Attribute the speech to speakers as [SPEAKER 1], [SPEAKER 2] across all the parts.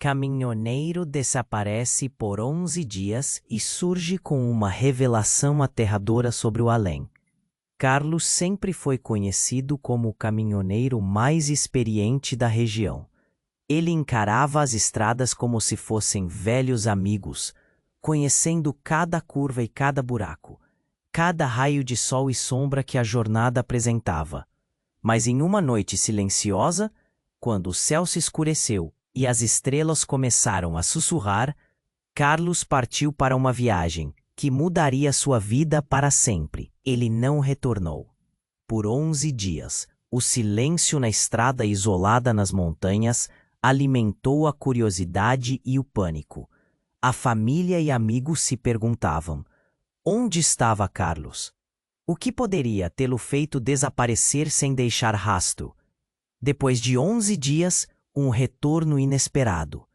[SPEAKER 1] caminhoneiro desaparece por 11 dias e surge com uma revelação aterradora sobre o além. Carlos sempre foi conhecido como o caminhoneiro mais experiente da região. Ele encarava as estradas como se fossem velhos amigos, conhecendo cada curva e cada buraco, cada raio de sol e sombra que a jornada apresentava. Mas em uma noite silenciosa, quando o céu se escureceu e as estrelas começaram a sussurrar, Carlos partiu para uma viagem que mudaria sua vida para sempre. Ele não retornou. Por 11 dias, o silêncio na estrada isolada nas montanhas alimentou a curiosidade e o pânico. A família e amigos se perguntavam: onde estava Carlos? O que poderia tê-lo feito desaparecer sem deixar rastro? Depois de 11 dias, um retorno inesperado.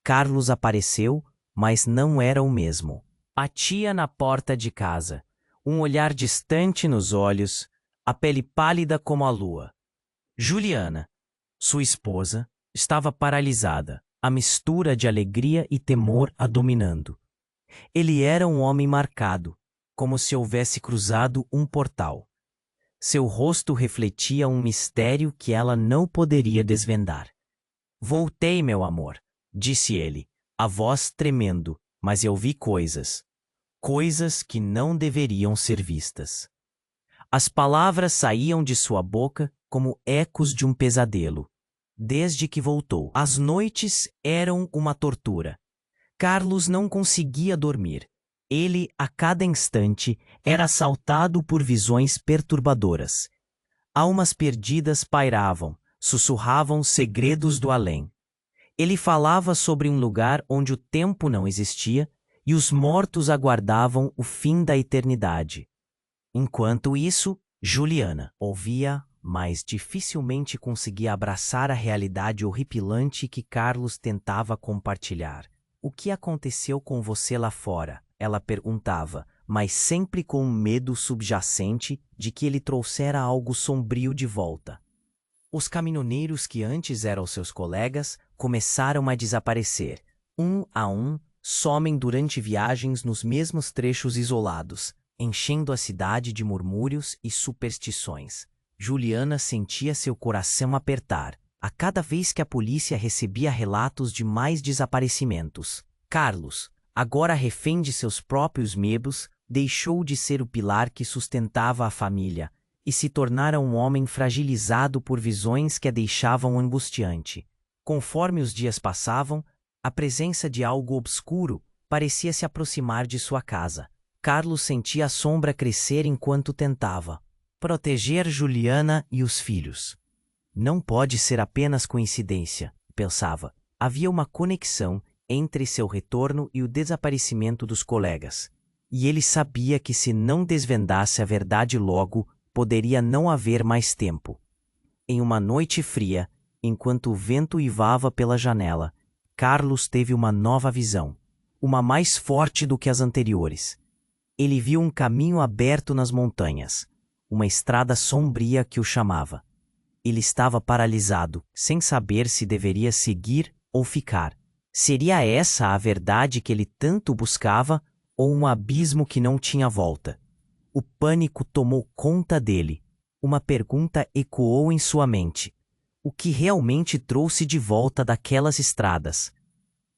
[SPEAKER 1] Carlos apareceu, mas não era o mesmo. A tia na porta de casa, um olhar distante nos olhos, a pele pálida como a lua. Juliana, sua esposa, estava paralisada, a mistura de alegria e temor a dominando. Ele era um homem marcado, como se houvesse cruzado um portal. Seu rosto refletia um mistério que ela não poderia desvendar. Voltei, meu amor, disse ele, a voz tremendo, mas eu vi coisas. Coisas que não deveriam ser vistas. As palavras saíam de sua boca como ecos de um pesadelo. Desde que voltou, as noites eram uma tortura. Carlos não conseguia dormir. Ele, a cada instante, era assaltado por visões perturbadoras. Almas perdidas pairavam, sussurravam segredos do além. Ele falava sobre um lugar onde o tempo não existia e os mortos aguardavam o fim da eternidade. Enquanto isso, Juliana ouvia, mas dificilmente conseguia abraçar a realidade horripilante que Carlos tentava compartilhar. O que aconteceu com você lá fora? Ela perguntava, mas sempre com um medo subjacente de que ele trouxera algo sombrio de volta. Os caminhoneiros que antes eram seus colegas começaram a desaparecer. Um a um, somem durante viagens nos mesmos trechos isolados, enchendo a cidade de murmúrios e superstições. Juliana sentia seu coração apertar, a cada vez que a polícia recebia relatos de mais desaparecimentos. Carlos, agora refém de seus próprios medos, deixou de ser o pilar que sustentava a família e se tornara um homem fragilizado por visões que a deixavam angustiante. Conforme os dias passavam, a presença de algo obscuro parecia se aproximar de sua casa. Carlos sentia a sombra crescer enquanto tentava proteger Juliana e os filhos. Não pode ser apenas coincidência, pensava. Havia uma conexão entre seu retorno e o desaparecimento dos colegas. E ele sabia que se não desvendasse a verdade logo, poderia não haver mais tempo. Em uma noite fria, enquanto o vento uivava pela janela, Carlos teve uma nova visão, uma mais forte do que as anteriores. Ele viu um caminho aberto nas montanhas, uma estrada sombria que o chamava. Ele estava paralisado, sem saber se deveria seguir ou ficar. Seria essa a verdade que ele tanto buscava, ou um abismo que não tinha volta? O pânico tomou conta dele. Uma pergunta ecoou em sua mente. O que realmente trouxe de volta daquelas estradas?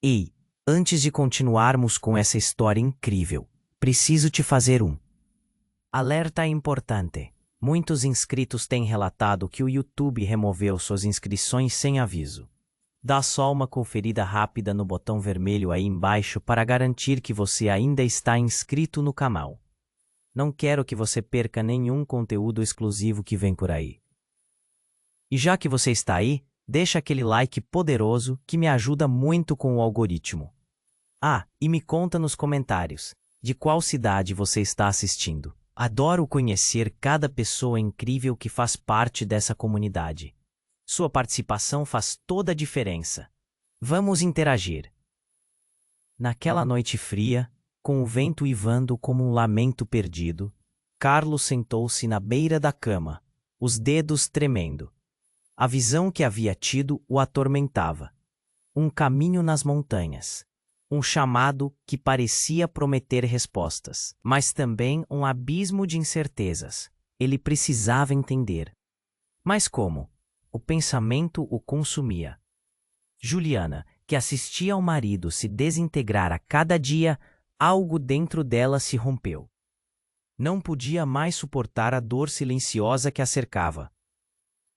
[SPEAKER 1] Ei, antes de continuarmos com essa história incrível, preciso te fazer um alerta importante. Muitos inscritos têm relatado que o YouTube removeu suas inscrições sem aviso. Dá só uma conferida rápida no botão vermelho aí embaixo para garantir que você ainda está inscrito no canal. Não quero que você perca nenhum conteúdo exclusivo que vem por aí. E já que você está aí, deixa aquele like poderoso que me ajuda muito com o algoritmo. Ah, e me conta nos comentários de qual cidade você está assistindo. Adoro conhecer cada pessoa incrível que faz parte dessa comunidade. Sua participação faz toda a diferença. Vamos interagir. Naquela noite fria, com o vento uivando como um lamento perdido, Carlos sentou-se na beira da cama, os dedos tremendo. A visão que havia tido o atormentava. um caminho nas montanhas, um chamado que parecia prometer respostas, mas também um abismo de incertezas. Ele precisava entender. Mas como? O pensamento o consumia. Juliana, que assistia ao marido se desintegrar a cada dia, algo dentro dela se rompeu. Não podia mais suportar a dor silenciosa que a cercava.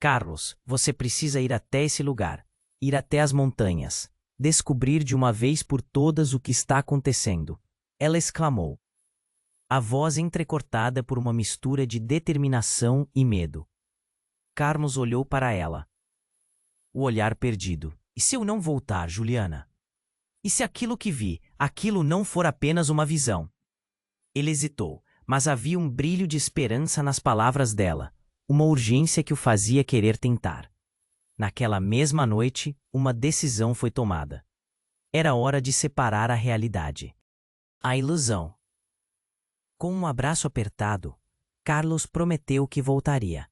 [SPEAKER 1] Carlos, você precisa ir até esse lugar, ir até as montanhas, descobrir de uma vez por todas o que está acontecendo. Ela exclamou. A voz entrecortada por uma mistura de determinação e medo. Carlos olhou para ela. O olhar perdido. E se eu não voltar, Juliana? E se aquilo que vi, aquilo não for apenas uma visão? Ele hesitou, mas havia um brilho de esperança nas palavras dela, uma urgência que o fazia querer tentar. Naquela mesma noite, uma decisão foi tomada. Era hora de separar a realidade. A ilusão. Com um abraço apertado, Carlos prometeu que voltaria.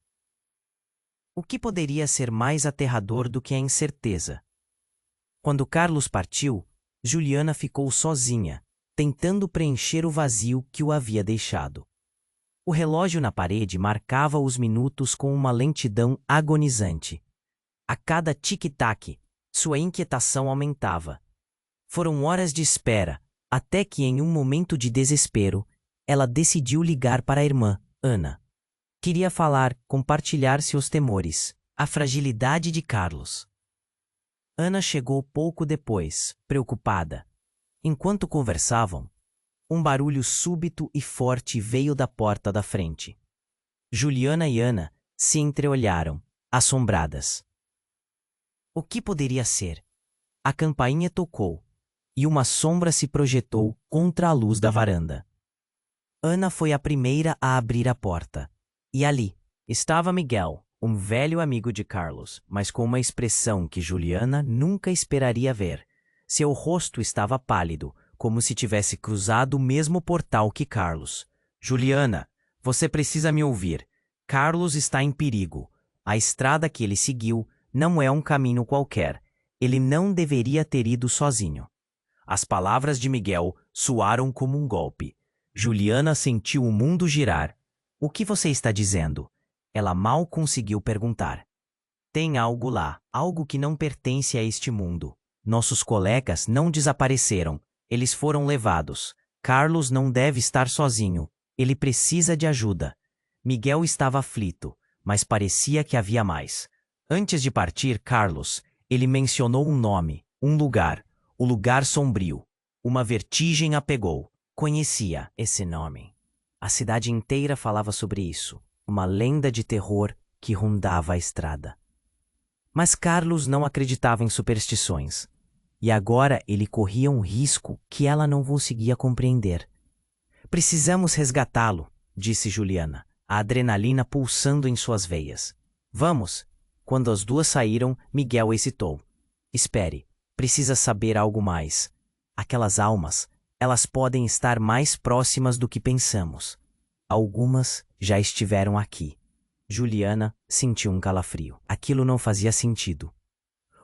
[SPEAKER 1] O que poderia ser mais aterrador do que a incerteza? Quando Carlos partiu, Juliana ficou sozinha, tentando preencher o vazio que o havia deixado. O relógio na parede marcava os minutos com uma lentidão agonizante. A cada tic-tac, sua inquietação aumentava. Foram horas de espera, até que em um momento de desespero, ela decidiu ligar para a irmã, Ana. Queria falar, compartilhar seus temores, a fragilidade de Carlos. Ana chegou pouco depois, preocupada. Enquanto conversavam, um barulho súbito e forte veio da porta da frente. Juliana e Ana se entreolharam, assombradas. O que poderia ser? A campainha tocou, e uma sombra se projetou contra a luz da varanda. Ana foi a primeira a abrir a porta. E ali estava Miguel, um velho amigo de Carlos, mas com uma expressão que Juliana nunca esperaria ver. Seu rosto estava pálido, como se tivesse cruzado o mesmo portal que Carlos. Juliana, você precisa me ouvir. Carlos está em perigo. A estrada que ele seguiu não é um caminho qualquer. Ele não deveria ter ido sozinho. As palavras de Miguel soaram como um golpe. Juliana sentiu o mundo girar. O que você está dizendo? Ela mal conseguiu perguntar. Tem algo lá, algo que não pertence a este mundo. Nossos colegas não desapareceram. Eles foram levados. Carlos não deve estar sozinho. Ele precisa de ajuda. Miguel estava aflito, mas parecia que havia mais. Antes de partir, Carlos, ele mencionou um nome, um lugar, o lugar sombrio. Uma vertigem a pegou. Conhecia esse nome. A cidade inteira falava sobre isso, uma lenda de terror que rondava a estrada. Mas Carlos não acreditava em superstições. E agora ele corria um risco que ela não conseguia compreender. Precisamos resgatá-lo, disse Juliana, a adrenalina pulsando em suas veias. Vamos. Quando as duas saíram, Miguel hesitou. Espere, precisa saber algo mais. Aquelas almas, elas podem estar mais próximas do que pensamos. Algumas já estiveram aqui. Juliana sentiu um calafrio. Aquilo não fazia sentido.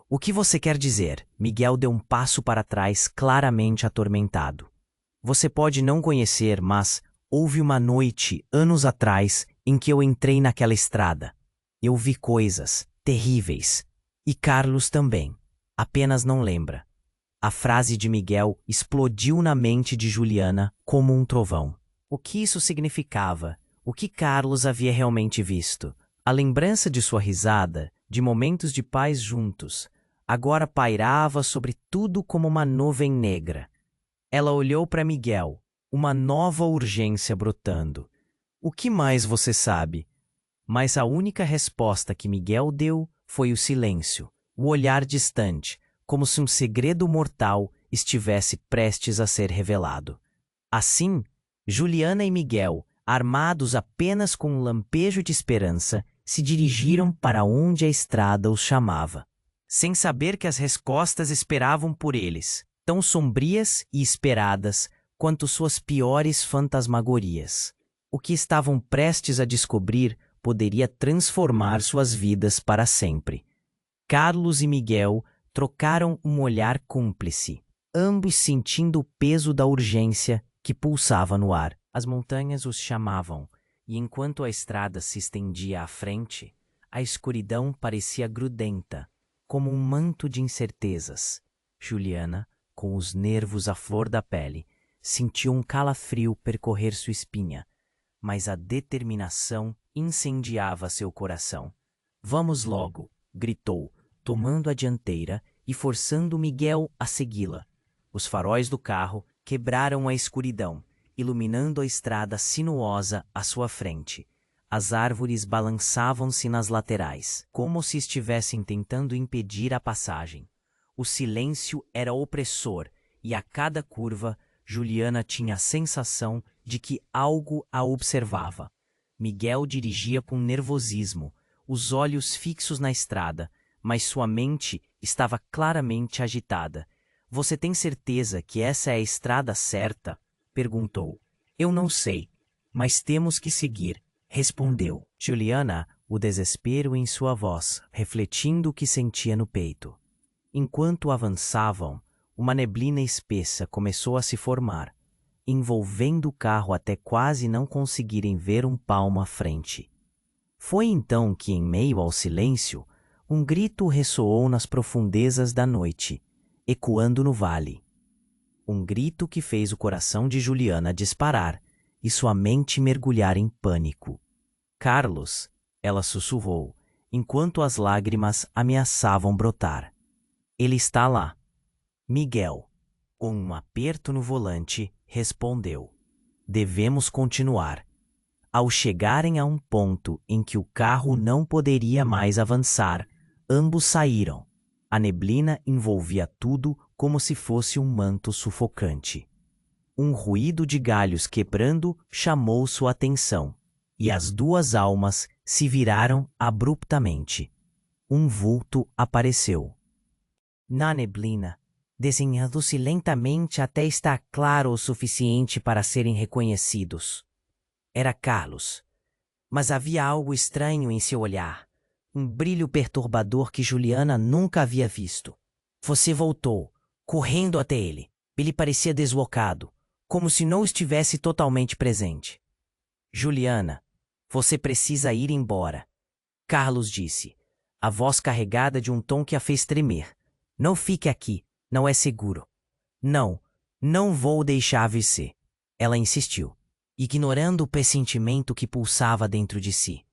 [SPEAKER 1] O que você quer dizer? Miguel deu um passo para trás, claramente atormentado. Você pode não conhecer, mas houve uma noite, anos atrás, em que eu entrei naquela estrada. Eu vi coisas terríveis. E Carlos também. Apenas não lembra. A frase de Miguel explodiu na mente de Juliana como um trovão. O que isso significava? O que Carlos havia realmente visto? A lembrança de sua risada, de momentos de paz juntos, agora pairava sobre tudo como uma nuvem negra. Ela olhou para Miguel, uma nova urgência brotando. O que mais você sabe? Mas a única resposta que Miguel deu foi o silêncio, o olhar distante, como se um segredo mortal estivesse prestes a ser revelado. Assim, Juliana e Miguel, armados apenas com um lampejo de esperança, se dirigiram para onde a estrada os chamava, sem saber que as respostas esperavam por eles, tão sombrias e esperadas quanto suas piores fantasmagorias. O que estavam prestes a descobrir poderia transformar suas vidas para sempre. Carlos e Miguel trocaram um olhar cúmplice, ambos sentindo o peso da urgência que pulsava no ar. As montanhas os chamavam, e enquanto a estrada se estendia à frente, a escuridão parecia grudenta, como um manto de incertezas. Juliana, com os nervos à flor da pele, sentiu um calafrio percorrer sua espinha, mas a determinação incendiava seu coração. "Vamos logo!" gritou, tomando a dianteira e forçando Miguel a segui-la. Os faróis do carro quebraram a escuridão, iluminando a estrada sinuosa à sua frente. As árvores balançavam-se nas laterais, como se estivessem tentando impedir a passagem. O silêncio era opressor e, a cada curva, Juliana tinha a sensação de que algo a observava. Miguel dirigia com nervosismo, os olhos fixos na estrada, mas sua mente estava claramente agitada. "Você tem certeza que essa é a estrada certa?" perguntou. "Eu não sei, mas temos que seguir", respondeu Juliana, o desespero em sua voz, refletindo o que sentia no peito. Enquanto avançavam, uma neblina espessa começou a se formar, envolvendo o carro até quase não conseguirem ver um palmo à frente. Foi então que, em meio ao silêncio, um grito ressoou nas profundezas da noite, ecoando no vale. Um grito que fez o coração de Juliana disparar e sua mente mergulhar em pânico. "Carlos!" ela sussurrou, enquanto as lágrimas ameaçavam brotar. "Ele está lá." Miguel, com um aperto no volante, respondeu: "Devemos continuar." Ao chegarem a um ponto em que o carro não poderia mais avançar, ambos saíram. A neblina envolvia tudo como se fosse um manto sufocante. Um ruído de galhos quebrando chamou sua atenção, e as duas almas se viraram abruptamente. Um vulto apareceu na neblina, desenhando-se lentamente até estar claro o suficiente para serem reconhecidos. Era Carlos, mas havia algo estranho em seu olhar, um brilho perturbador que Juliana nunca havia visto. Você voltou, correndo até ele. Ele parecia deslocado, como se não estivesse totalmente presente. "Juliana, você precisa ir embora", Carlos disse, a voz carregada de um tom que a fez tremer. "Não fique aqui, não é seguro." "Não, não vou deixar você", ela insistiu, ignorando o pressentimento que pulsava dentro de si.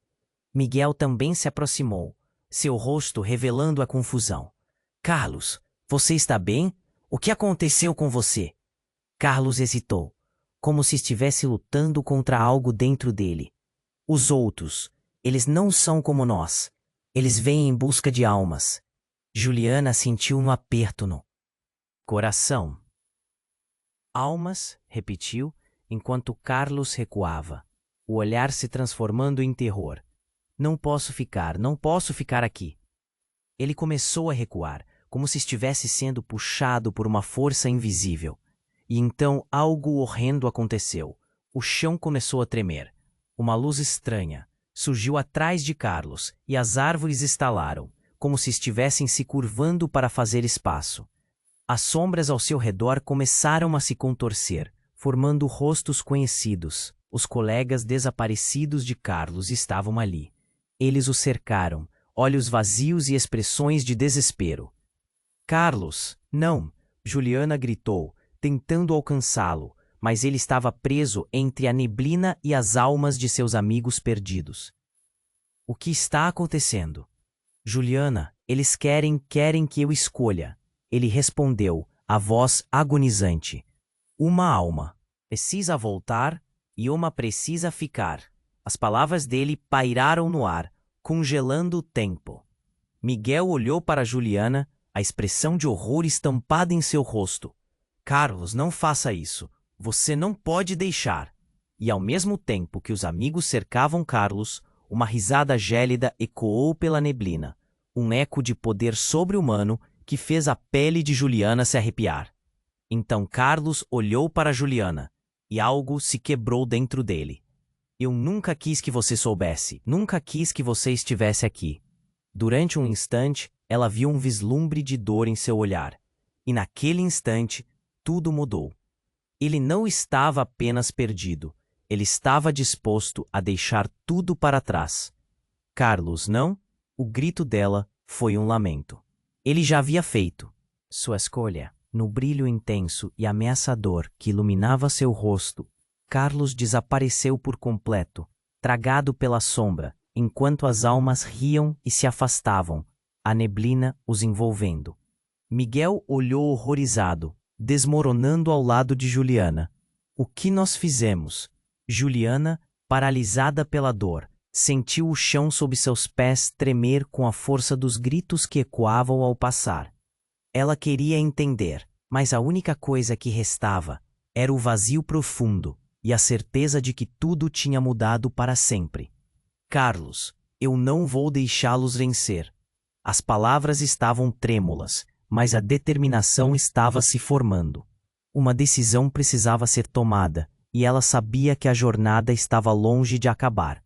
[SPEAKER 1] Miguel também se aproximou, seu rosto revelando a confusão. "Carlos, você está bem? O que aconteceu com você?" Carlos hesitou, como se estivesse lutando contra algo dentro dele. "Os outros, eles não são como nós. Eles vêm em busca de almas." Juliana sentiu um aperto no coração. "Almas?" repetiu, enquanto Carlos recuava, o olhar se transformando em terror. Não posso ficar aqui." Ele começou a recuar, como se estivesse sendo puxado por uma força invisível. E então algo horrendo aconteceu. O chão começou a tremer. Uma luz estranha surgiu atrás de Carlos e as árvores estalaram, como se estivessem se curvando para fazer espaço. As sombras ao seu redor começaram a se contorcer, formando rostos conhecidos. Os colegas desaparecidos de Carlos estavam ali. Eles o cercaram, olhos vazios e expressões de desespero. "Carlos, não!" Juliana gritou, tentando alcançá-lo, mas ele estava preso entre a neblina e as almas de seus amigos perdidos. "O que está acontecendo?" "Juliana, eles querem que eu escolha." Ele respondeu, a voz agonizante. "Uma alma precisa voltar e uma precisa ficar." As palavras dele pairaram no ar, congelando o tempo. Miguel olhou para Juliana, a expressão de horror estampada em seu rosto. "Carlos, não faça isso. Você não pode deixar." E ao mesmo tempo que os amigos cercavam Carlos, uma risada gélida ecoou pela neblina, um eco de poder sobre-humano que fez a pele de Juliana se arrepiar. Então Carlos olhou para Juliana, e algo se quebrou dentro dele. "Eu nunca quis que você soubesse, nunca quis que você estivesse aqui." Durante um instante, ela viu um vislumbre de dor em seu olhar. E naquele instante, tudo mudou. Ele não estava apenas perdido. Ele estava disposto a deixar tudo para trás. Carlos, não? O grito dela foi um lamento. Ele já havia feito sua escolha. No brilho intenso e ameaçador que iluminava seu rosto, Carlos desapareceu por completo, tragado pela sombra, enquanto as almas riam e se afastavam, a neblina os envolvendo. Miguel olhou horrorizado, desmoronando ao lado de Juliana. O que nós fizemos? Juliana, paralisada pela dor, sentiu o chão sob seus pés tremer com a força dos gritos que ecoavam ao passar. Ela queria entender, mas a única coisa que restava era o vazio profundo e a certeza de que tudo tinha mudado para sempre. Carlos, eu não vou deixá-los vencer. As palavras estavam trêmulas, mas a determinação estava se formando. Uma decisão precisava ser tomada, e ela sabia que a jornada estava longe de acabar.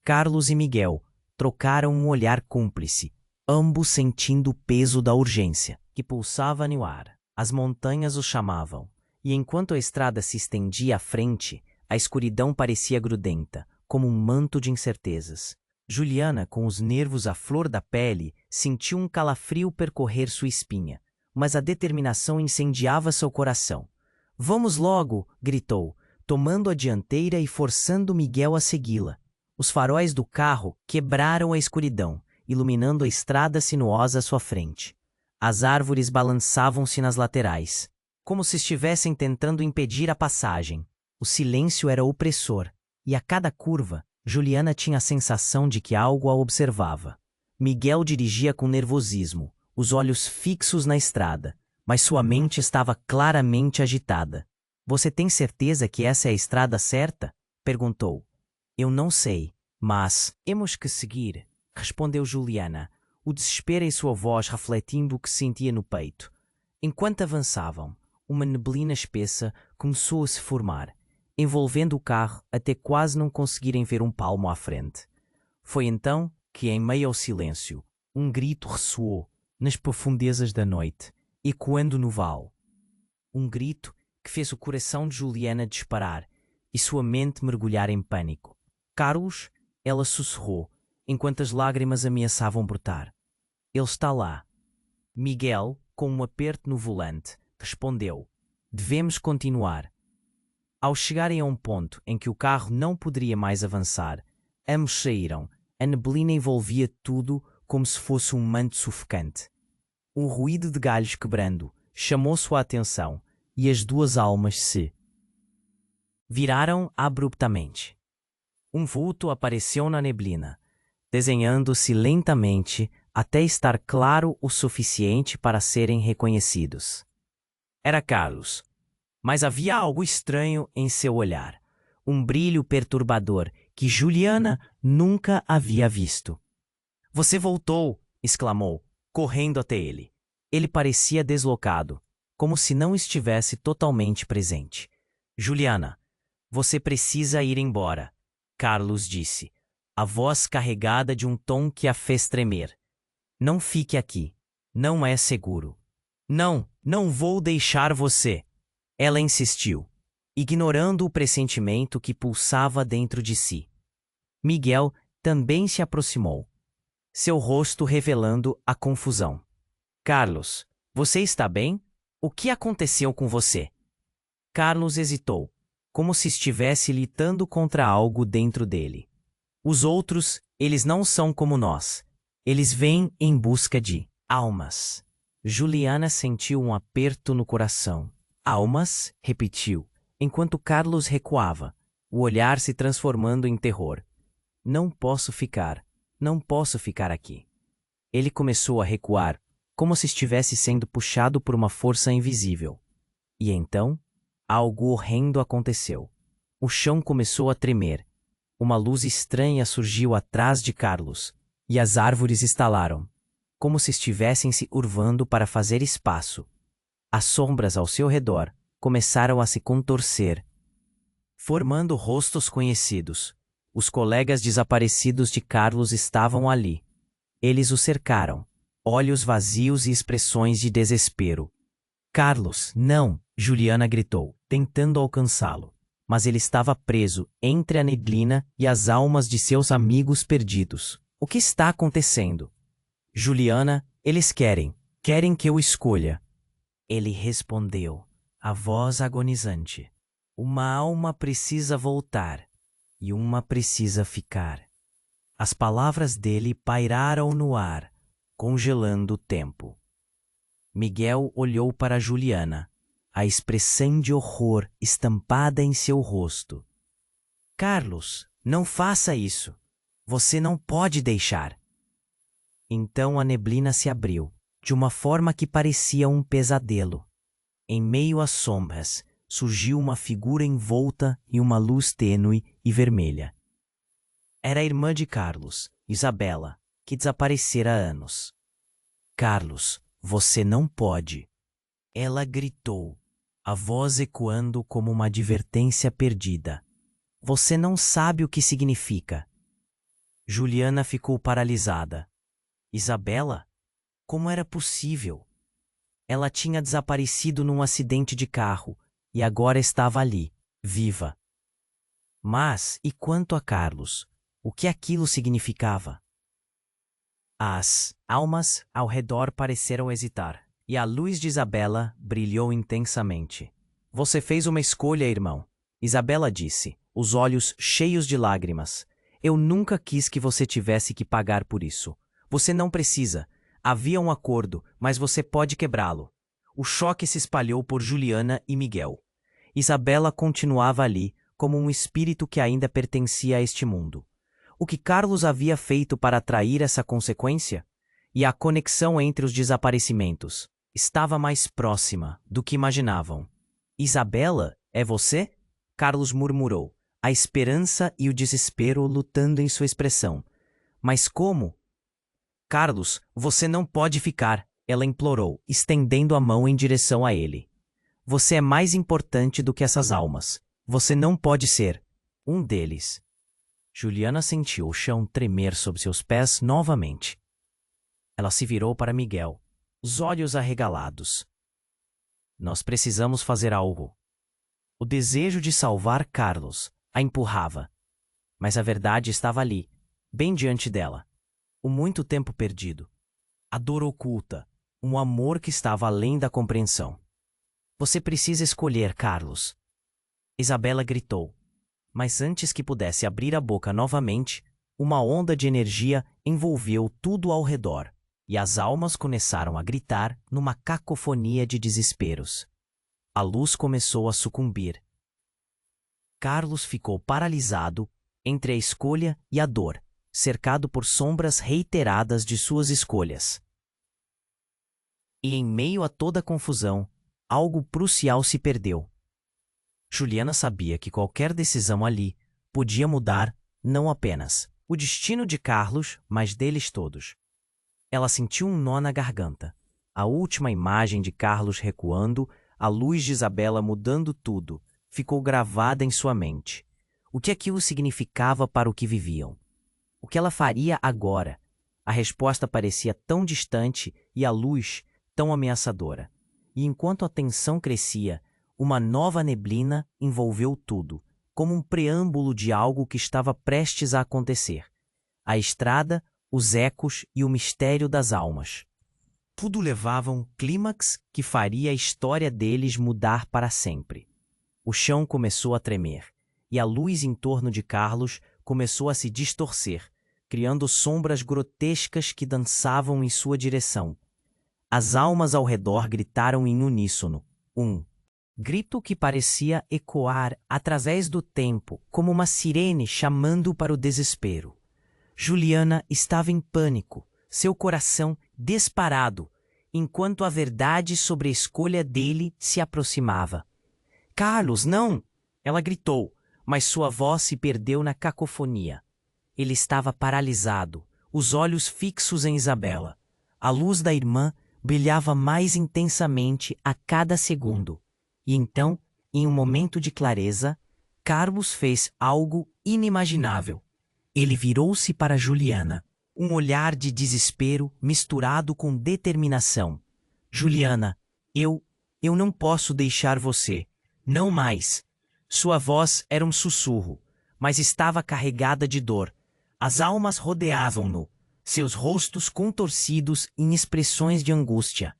[SPEAKER 1] Carlos e Miguel trocaram um olhar cúmplice, ambos sentindo o peso da urgência que pulsava no ar. As montanhas os chamavam, e enquanto a estrada se estendia à frente, a escuridão parecia grudenta, como um manto de incertezas. Juliana, com os nervos à flor da pele, sentiu um calafrio percorrer sua espinha, mas a determinação incendiava seu coração. "Vamos logo!" gritou, tomando a dianteira e forçando Miguel a segui-la. Os faróis do carro quebraram a escuridão, iluminando a estrada sinuosa à sua frente. As árvores balançavam-se nas laterais, como se estivessem tentando impedir a passagem. O silêncio era opressor, e a cada curva, Juliana tinha a sensação de que algo a observava. Miguel dirigia com nervosismo, os olhos fixos na estrada, mas sua mente estava claramente agitada. "Você tem certeza que essa é a estrada certa?" perguntou. "Eu não sei, mas temos que seguir", respondeu Juliana, o desespero em sua voz refletindo o que sentia no peito. Enquanto avançavam, uma neblina espessa começou a se formar, envolvendo o carro até quase não conseguirem ver um palmo à frente. Foi então que, em meio ao silêncio, um grito ressoou nas profundezas da noite, ecoando no vale. Um grito que fez o coração de Juliana disparar e sua mente mergulhar em pânico. "Carlos", ela sussurrou, enquanto as lágrimas ameaçavam brotar. "Ele está lá." Miguel, com um aperto no volante, respondeu: "Devemos continuar." Ao chegarem a um ponto em que o carro não poderia mais avançar, ambos saíram. A neblina envolvia tudo como se fosse um manto sufocante. Um ruído de galhos quebrando chamou sua atenção e as duas almas se viraram abruptamente. Um vulto apareceu na neblina, desenhando-se lentamente até estar claro o suficiente para serem reconhecidos. Era Carlos, mas havia algo estranho em seu olhar, um brilho perturbador que Juliana nunca havia visto. "Você voltou!" exclamou, correndo até ele. Ele parecia deslocado, como se não estivesse totalmente presente. "Juliana, você precisa ir embora", Carlos disse, a voz carregada de um tom que a fez tremer. "Não fique aqui. Não é seguro." "Não, não vou deixar você", ela insistiu, ignorando o pressentimento que pulsava dentro de si. Miguel também se aproximou, seu rosto revelando a confusão. "Carlos, você está bem? O que aconteceu com você?" Carlos hesitou, como se estivesse lutando contra algo dentro dele. "Os outros, eles não são como nós. Eles vêm em busca de almas." Juliana sentiu um aperto no coração. "Almas?" repetiu, enquanto Carlos recuava, o olhar se transformando em terror. Não posso ficar aqui." Ele começou a recuar, como se estivesse sendo puxado por uma força invisível. E então, algo horrendo aconteceu. O chão começou a tremer. Uma luz estranha surgiu atrás de Carlos, e as árvores estalaram, como se estivessem se curvando para fazer espaço. As sombras ao seu redor começaram a se contorcer, formando rostos conhecidos. Os colegas desaparecidos de Carlos estavam ali. Eles o cercaram, olhos vazios e expressões de desespero. Carlos, não! Juliana gritou, tentando alcançá-lo. Mas ele estava preso entre a neblina e as almas de seus amigos perdidos. O que está acontecendo? Juliana, eles querem que eu escolha. Ele respondeu, a voz agonizante. Uma alma precisa voltar e uma precisa ficar. As palavras dele pairaram no ar, congelando o tempo. Miguel olhou para Juliana, a expressão de horror estampada em seu rosto. Carlos, não faça isso. Você não pode deixar. Então a neblina se abriu, de uma forma que parecia um pesadelo. Em meio às sombras, surgiu uma figura envolta em uma luz tênue e vermelha. Era a irmã de Carlos, Isabela, que desaparecera há anos. Carlos, você não pode. Ela gritou, a voz ecoando como uma advertência perdida. Você não sabe o que significa. Juliana ficou paralisada. Isabela? Como era possível? Ela tinha desaparecido num acidente de carro e agora estava ali, viva. Mas, e quanto a Carlos? O que aquilo significava? As almas ao redor pareceram hesitar, e a luz de Isabela brilhou intensamente. Você fez uma escolha, irmão, Isabela disse, os olhos cheios de lágrimas. Eu nunca quis que você tivesse que pagar por isso. Você não precisa. Havia um acordo, mas você pode quebrá-lo. O choque se espalhou por Juliana e Miguel. Isabela continuava ali, como um espírito que ainda pertencia a este mundo. O que Carlos havia feito para atrair essa consequência? E a conexão entre os desaparecimentos estava mais próxima do que imaginavam. Isabela, é você? Carlos murmurou, a esperança e o desespero lutando em sua expressão. Mas como? Carlos, você não pode ficar, ela implorou, estendendo a mão em direção a ele. Você é mais importante do que essas almas. Você não pode ser um deles. Juliana sentiu o chão tremer sob seus pés novamente. Ela se virou para Miguel, os olhos arregalados. Nós precisamos fazer algo. O desejo de salvar Carlos a empurrava. Mas a verdade estava ali, bem diante dela. O muito tempo perdido. A dor oculta. Um amor que estava além da compreensão. Você precisa escolher, Carlos. Isabela gritou. Mas antes que pudesse abrir a boca novamente, uma onda de energia envolveu tudo ao redor, e as almas começaram a gritar numa cacofonia de desesperos. A luz começou a sucumbir. Carlos ficou paralisado entre a escolha e a dor, cercado por sombras reiteradas de suas escolhas. E em meio a toda a confusão, algo crucial se perdeu. Juliana sabia que qualquer decisão ali podia mudar não apenas o destino de Carlos, mas deles todos. Ela sentiu um nó na garganta. A última imagem de Carlos recuando, a luz de Isabela mudando tudo, ficou gravada em sua mente. O que aquilo significava para o que viviam? O que ela faria agora? A resposta parecia tão distante e a luz tão ameaçadora. E enquanto a tensão crescia, uma nova neblina envolveu tudo, como um preâmbulo de algo que estava prestes a acontecer. A estrada, os ecos e o mistério das almas. Tudo levava a um clímax que faria a história deles mudar para sempre. O chão começou a tremer, e a luz em torno de Carlos começou a se distorcer, criando sombras grotescas que dançavam em sua direção. As almas ao redor gritaram em uníssono, grito que parecia ecoar através do tempo, como uma sirene chamando para o desespero. Juliana estava em pânico, seu coração disparado, enquanto a verdade sobre a escolha dele se aproximava. Carlos, não! Ela gritou, mas sua voz se perdeu na cacofonia. Ele estava paralisado, os olhos fixos em Isabela. A luz da irmã brilhava mais intensamente a cada segundo. E então, em um momento de clareza, Carlos fez algo inimaginável. Ele virou-se para Juliana, Um olhar de desespero misturado com determinação. Juliana, eu não posso deixar você. Não mais. Sua voz era um sussurro, mas estava carregada de dor. As almas rodeavam-no, seus rostos contorcidos em expressões de angústia.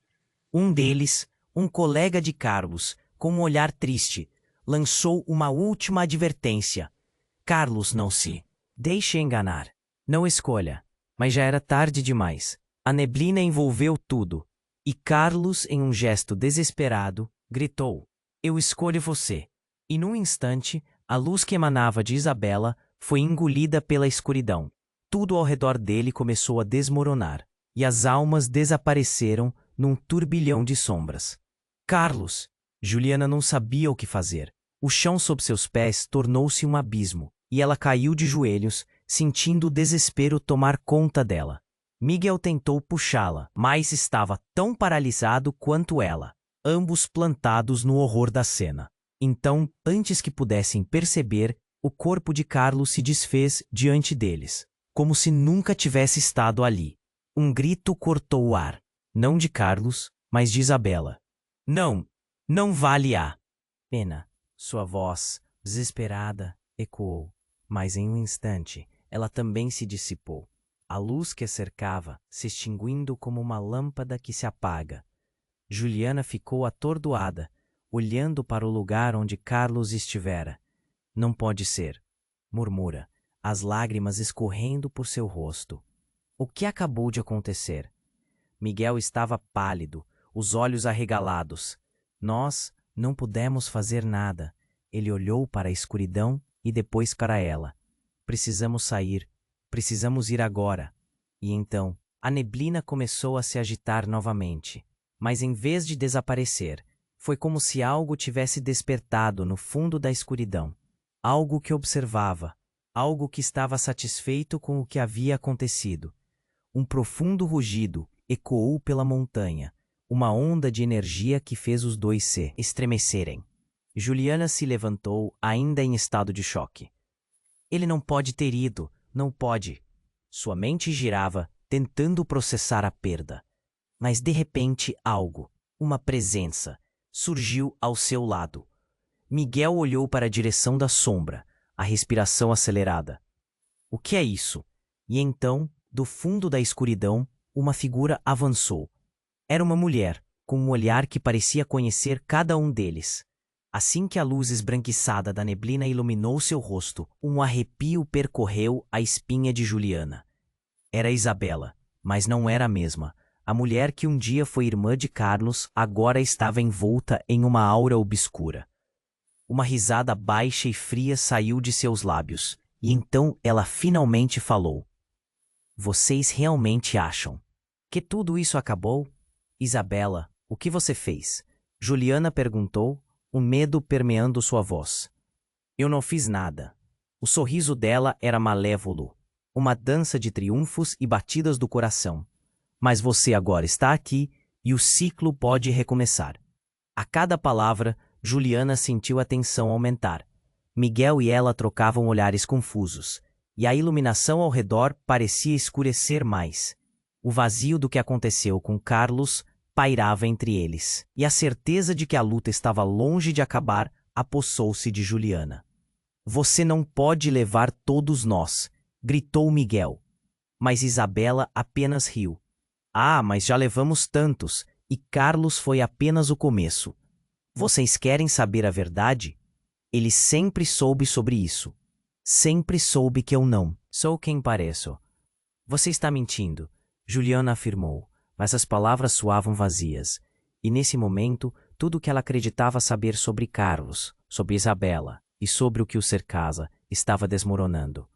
[SPEAKER 1] Um deles, um colega de Carlos, com um olhar triste, lançou uma última advertência. Carlos, não se deixe enganar. Não escolha. Mas já era tarde demais. A neblina envolveu tudo. E Carlos, em um gesto desesperado, gritou: Eu escolho você. E num instante, a luz que emanava de Isabela foi engolida pela escuridão. Tudo ao redor dele começou a desmoronar, e as almas desapareceram num turbilhão de sombras. Carlos! Juliana não sabia o que fazer. O chão sob seus pés tornou-se um abismo, e ela caiu de joelhos, sentindo o desespero tomar conta dela. Miguel tentou puxá-la, mas estava tão paralisado quanto ela, ambos plantados no horror da cena. Então, antes que pudessem perceber, o corpo de Carlos se desfez diante deles, como se nunca tivesse estado ali. Um grito cortou o ar, não de Carlos, mas de Isabela. Não, não vale a pena. Sua voz, desesperada, ecoou, mas em um instante, ela também se dissipou. A luz que a cercava se extinguindo como uma lâmpada que se apaga. Juliana ficou atordoada, olhando para o lugar onde Carlos estivera. Não pode ser, murmura, as lágrimas escorrendo por seu rosto. O que acabou de acontecer? Miguel estava pálido, os olhos arregalados. Nós não pudemos fazer nada. Ele olhou para a escuridão e depois para ela. Precisamos sair. Precisamos ir agora. E então, a neblina começou a se agitar novamente. Mas em vez de desaparecer, foi como se algo tivesse despertado no fundo da escuridão. Algo que observava, algo que estava satisfeito com o que havia acontecido. Um profundo rugido ecoou pela montanha, uma onda de energia que fez os dois se estremecerem. Juliana se levantou, ainda em estado de choque. Ele não pode ter ido, não pode. Sua mente girava, tentando processar a perda. Mas de repente algo, uma presença, surgiu ao seu lado. Miguel olhou para a direção da sombra, a respiração acelerada. O que é isso? E então, do fundo da escuridão, uma figura avançou. Era uma mulher, com um olhar que parecia conhecer cada um deles. Assim que a luz esbranquiçada da neblina iluminou seu rosto, um arrepio percorreu a espinha de Juliana. Era Isabela, mas não era a mesma. A mulher que um dia foi irmã de Carlos agora estava envolta em uma aura obscura. Uma risada baixa e fria saiu de seus lábios, e então ela finalmente falou. Vocês realmente acham que tudo isso acabou? Isabela, o que você fez? Juliana perguntou, o medo permeando sua voz. Eu não fiz nada. O sorriso dela era malévolo, uma dança de triunfos e batidas do coração. Mas você agora está aqui e o ciclo pode recomeçar. A cada palavra, Juliana sentiu a tensão aumentar. Miguel e ela trocavam olhares confusos, e a iluminação ao redor parecia escurecer mais. O vazio do que aconteceu com Carlos pairava entre eles, e a certeza de que a luta estava longe de acabar apossou-se de Juliana. Você não pode levar todos nós, gritou Miguel. Mas Isabela apenas riu. Ah, mas já levamos tantos, e Carlos foi apenas o começo. Vocês querem saber a verdade? Ele sempre soube sobre isso. Sempre soube que eu não sou quem pareço. Você está mentindo, Juliana afirmou, mas as palavras soavam vazias. E nesse momento, tudo o que ela acreditava saber sobre Carlos, sobre Isabela e sobre o que o cercava estava desmoronando.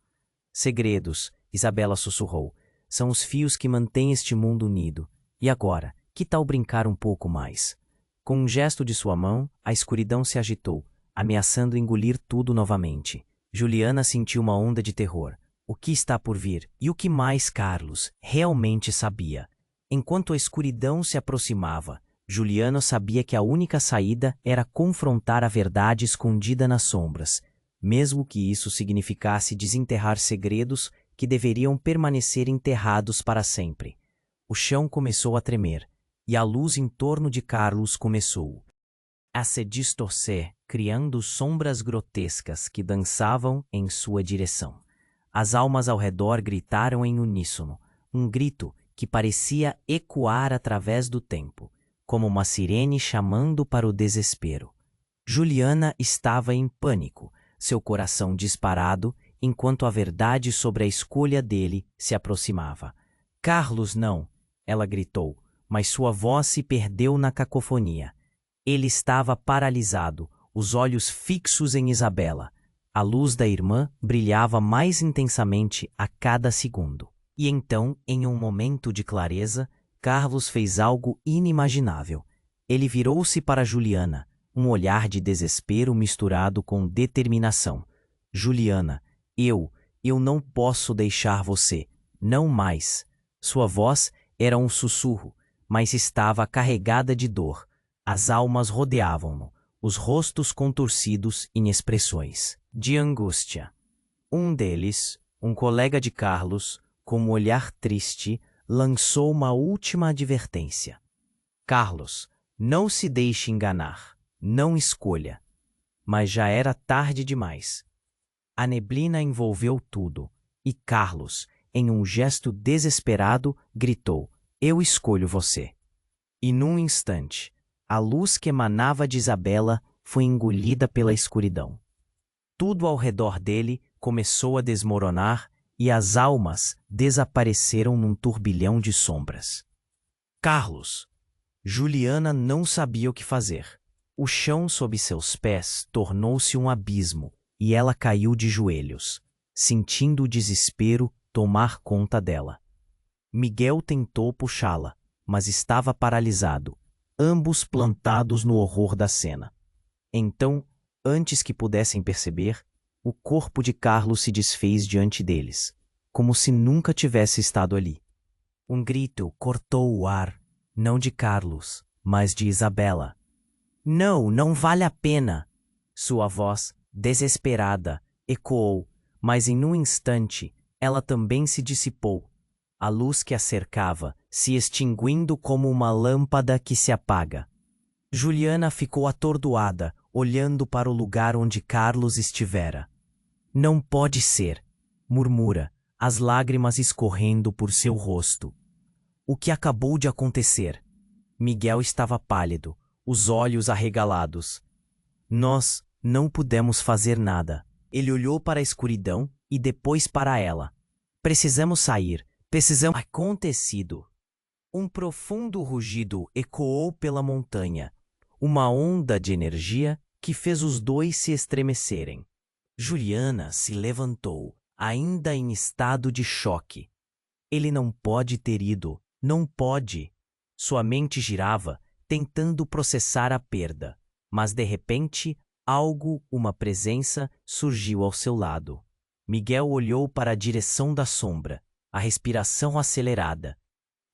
[SPEAKER 1] Segredos, Isabela sussurrou, são os fios que mantêm este mundo unido. E agora, que tal brincar um pouco mais? Com um gesto de sua mão, a escuridão se agitou, ameaçando engolir tudo novamente. Juliana sentiu uma onda de terror. O que está por vir? E o que mais Carlos realmente sabia? Enquanto a escuridão se aproximava, Juliana sabia que a única saída era confrontar a verdade escondida nas sombras, mesmo que isso significasse desenterrar segredos que deveriam permanecer enterrados para sempre. O chão começou a tremer, e a luz em torno de Carlos começou a se distorcer, criando sombras grotescas que dançavam em sua direção. As almas ao redor gritaram em uníssono, um grito que parecia ecoar através do tempo, como uma sirene chamando para o desespero. Juliana estava em pânico, seu coração disparado, enquanto a verdade sobre a escolha dele se aproximava. Carlos, não! Ela gritou, mas sua voz se perdeu na cacofonia. Ele estava paralisado, os olhos fixos em Isabela. A luz da irmã brilhava mais intensamente a cada segundo. E então, em um momento de clareza, Carlos fez algo inimaginável. Ele virou-se para Juliana, um olhar de desespero misturado com determinação. Juliana, eu não posso deixar você, não mais. Sua voz era um sussurro, mas estava carregada de dor. As almas rodeavam-no, os rostos contorcidos em expressões de angústia. Um deles, um colega de Carlos, com um olhar triste, lançou uma última advertência. Carlos, não se deixe enganar, não escolha. Mas já era tarde demais. A neblina envolveu tudo, e Carlos, em um gesto desesperado, gritou, eu escolho você. E num instante, a luz que emanava de Isabela foi engolida pela escuridão. Tudo ao redor dele começou a desmoronar e as almas desapareceram num turbilhão de sombras. Carlos! Juliana não sabia o que fazer. O chão sob seus pés tornou-se um abismo e ela caiu de joelhos, sentindo o desespero tomar conta dela. Miguel tentou puxá-la, mas estava paralisado, ambos plantados no horror da cena. Então, antes que pudessem perceber, o corpo de Carlos se desfez diante deles, como se nunca tivesse estado ali. Um grito cortou o ar, não de Carlos, mas de Isabela. Não, não vale a pena! Sua voz, desesperada, ecoou, mas em um instante ela também se dissipou, a luz que a cercava se extinguindo como uma lâmpada que se apaga. Juliana ficou atordoada, olhando para o lugar onde Carlos estivera. Não pode ser, murmura, as lágrimas escorrendo por seu rosto. O que acabou de acontecer? Miguel estava pálido, os olhos arregalados. Nós não pudemos fazer nada. Ele olhou para a escuridão e depois para ela. Precisamos sair. Precisamos... Acontecido. Um profundo rugido ecoou pela montanha. Uma onda de energia que fez os dois se estremecerem. Juliana se levantou, ainda em estado de choque. Ele não pode ter ido. Não pode. Sua mente girava, tentando processar a perda. Mas, de repente, algo, uma presença, surgiu ao seu lado. Miguel olhou para a direção da sombra, a respiração acelerada.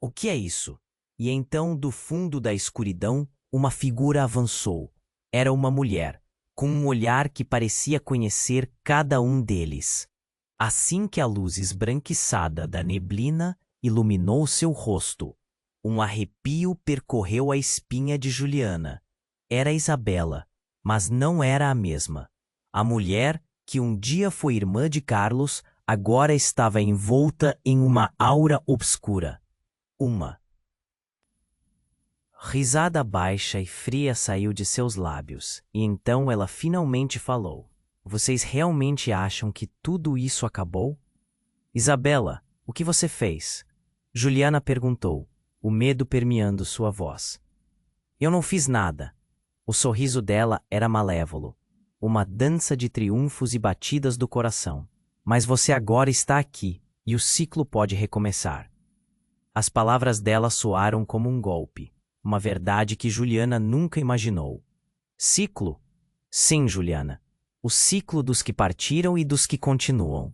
[SPEAKER 1] O que é isso? E então, do fundo da escuridão, uma figura avançou. Era uma mulher, com um olhar que parecia conhecer cada um deles. Assim que a luz esbranquiçada da neblina iluminou seu rosto, um arrepio percorreu a espinha de Juliana. Era Isabela, mas não era a mesma. A mulher, que um dia foi irmã de Carlos, agora estava envolta em uma aura obscura. Uma risada baixa e fria saiu de seus lábios, e então ela finalmente falou. Vocês realmente acham que tudo isso acabou? Isabela, o que você fez? Juliana perguntou, o medo permeando sua voz. Eu não fiz nada. O sorriso dela era malévolo, uma dança de triunfos e batidas do coração. Mas você agora está aqui, e o ciclo pode recomeçar. As palavras dela soaram como um golpe, uma verdade que Juliana nunca imaginou. Ciclo? Sim, Juliana. O ciclo dos que partiram e dos que continuam.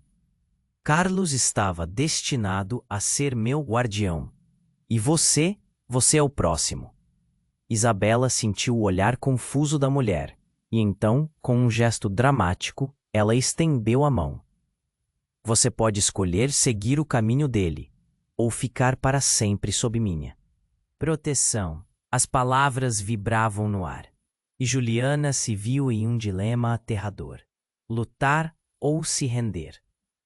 [SPEAKER 1] Carlos estava destinado a ser meu guardião. E você é o próximo. Isabela sentiu o olhar confuso da mulher, e então, com um gesto dramático, ela estendeu a mão. Você pode escolher seguir o caminho dele, ou ficar para sempre sob minha proteção. As palavras vibravam no ar, e Juliana se viu em um dilema aterrador: lutar ou se render.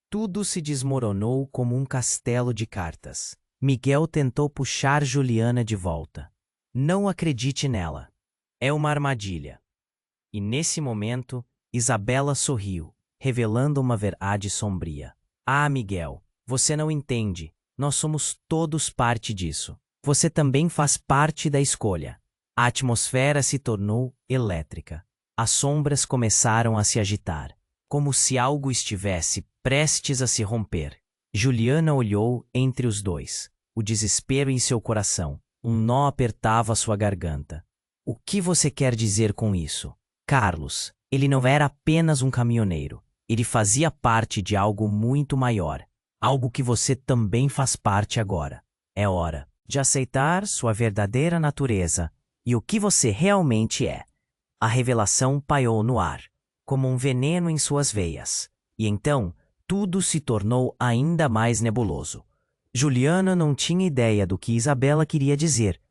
[SPEAKER 1] Tudo se desmoronou como um castelo de cartas. Miguel tentou puxar Juliana de volta. Não acredite nela. É uma armadilha. E nesse momento, Isabela sorriu, revelando uma verdade sombria. Ah, Miguel, você não entende. Nós somos todos parte disso. Você também faz parte da escolha. A atmosfera se tornou elétrica. As sombras começaram a se agitar, como se algo estivesse prestes a se romper. Juliana olhou entre os dois, o desespero em seu coração. Um nó apertava sua garganta. O que você quer dizer com isso? Carlos, ele não era apenas um caminhoneiro. Ele fazia parte de algo muito maior. Algo que você também faz parte agora. É hora de aceitar sua verdadeira natureza e o que você realmente é. A revelação pairou no ar, como um veneno em suas veias. E então, tudo se tornou ainda mais nebuloso. Juliana não tinha ideia do que Isabela queria dizer,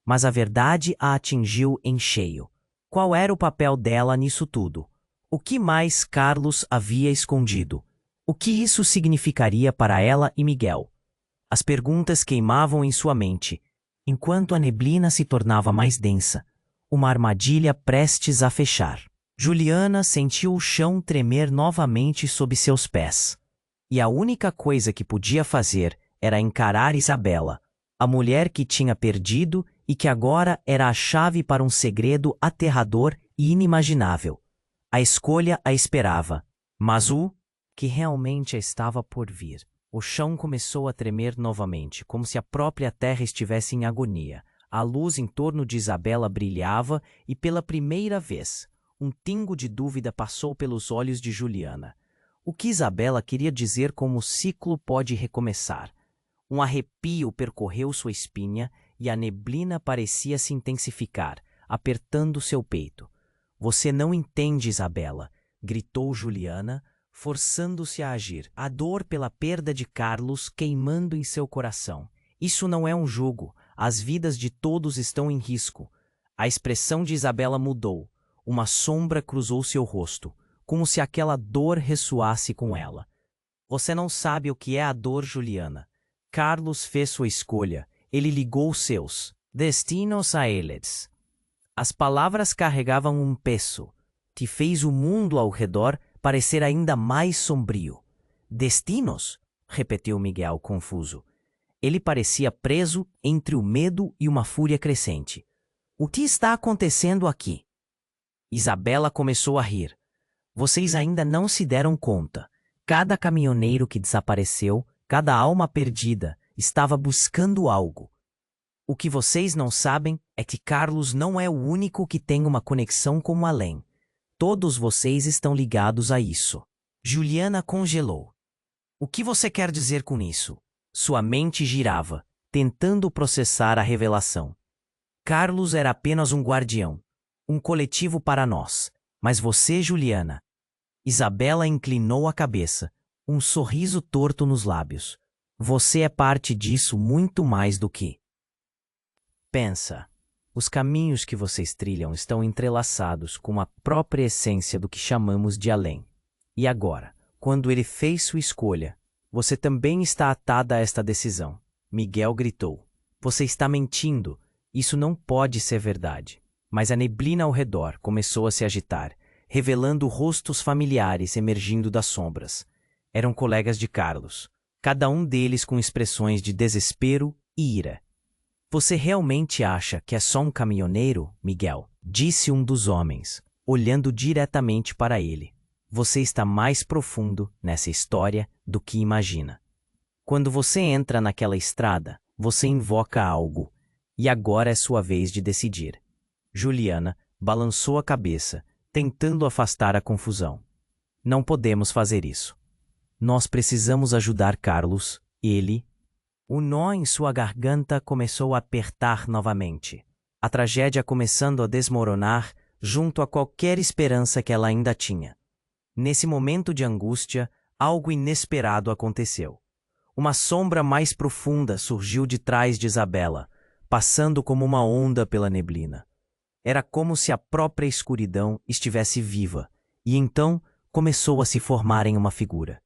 [SPEAKER 1] mas a verdade a atingiu em cheio. Qual era o papel dela nisso tudo? O que mais Carlos havia escondido? O que isso significaria para ela e Miguel? As perguntas queimavam em sua mente, enquanto a neblina se tornava mais densa, uma armadilha prestes a fechar. Juliana sentiu o chão tremer novamente sob seus pés. E a única coisa que podia fazer era encarar Isabela, a mulher que tinha perdido e que agora era a chave para um segredo aterrador e inimaginável. A escolha a esperava, mas o que realmente estava por vir. O chão começou a tremer novamente, como se a própria terra estivesse em agonia. A luz em torno de Isabela brilhava e, pela primeira vez, um tingo de dúvida passou pelos olhos de Juliana. O que Isabela queria dizer como o ciclo pode recomeçar? Um arrepio percorreu sua espinha e a neblina parecia se intensificar, apertando seu peito. Você não entende, Isabela, gritou Juliana, forçando-se a agir, a dor pela perda de Carlos queimando em seu coração. Isso não é um jogo, as vidas de todos estão em risco. A expressão de Isabela mudou, uma sombra cruzou seu rosto, como se aquela dor ressoasse com ela. Você não sabe o que é a dor, Juliana. Carlos fez sua escolha, ele ligou seus destinos a eles. As palavras carregavam um peso, que fez o mundo ao redor parecer ainda mais sombrio. Destinos? Repetiu Miguel, confuso. Ele parecia preso entre o medo e uma fúria crescente. O que está acontecendo aqui? Isabela começou a rir. Vocês ainda não se deram conta. Cada caminhoneiro que desapareceu, cada alma perdida, estava buscando algo. O que vocês não sabem é que Carlos não é o único que tem uma conexão com o além. Todos vocês estão ligados a isso. Juliana congelou. O que você quer dizer com isso? Sua mente girava, tentando processar a revelação. Carlos era apenas um guardião, um coletivo para nós. Mas você, Juliana... Isabela inclinou a cabeça, um sorriso torto nos lábios. Você é parte disso muito mais do que... Pensa. Os caminhos que vocês trilham estão entrelaçados com a própria essência do que chamamos de além. E agora, quando ele fez sua escolha, você também está atada a esta decisão. Miguel gritou. Você está mentindo. Isso não pode ser verdade. Mas a neblina ao redor começou a se agitar, revelando rostos familiares emergindo das sombras. Eram colegas de Carlos, cada um deles com expressões de desespero e ira. Você realmente acha que é só um caminhoneiro, Miguel? Disse um dos homens, olhando diretamente para ele. Você está mais profundo nessa história do que imagina. Quando você entra naquela estrada, você invoca algo. E agora é sua vez de decidir. Juliana balançou a cabeça, tentando afastar a confusão. Não podemos fazer isso. Nós precisamos ajudar Carlos, ele... O nó em sua garganta começou a apertar novamente. A tragédia começando a desmoronar junto a qualquer esperança que ela ainda tinha. Nesse momento de angústia, algo inesperado aconteceu. Uma sombra mais profunda surgiu de trás de Isabela, passando como uma onda pela neblina. Era como se a própria escuridão estivesse viva, e então começou a se formar em uma figura.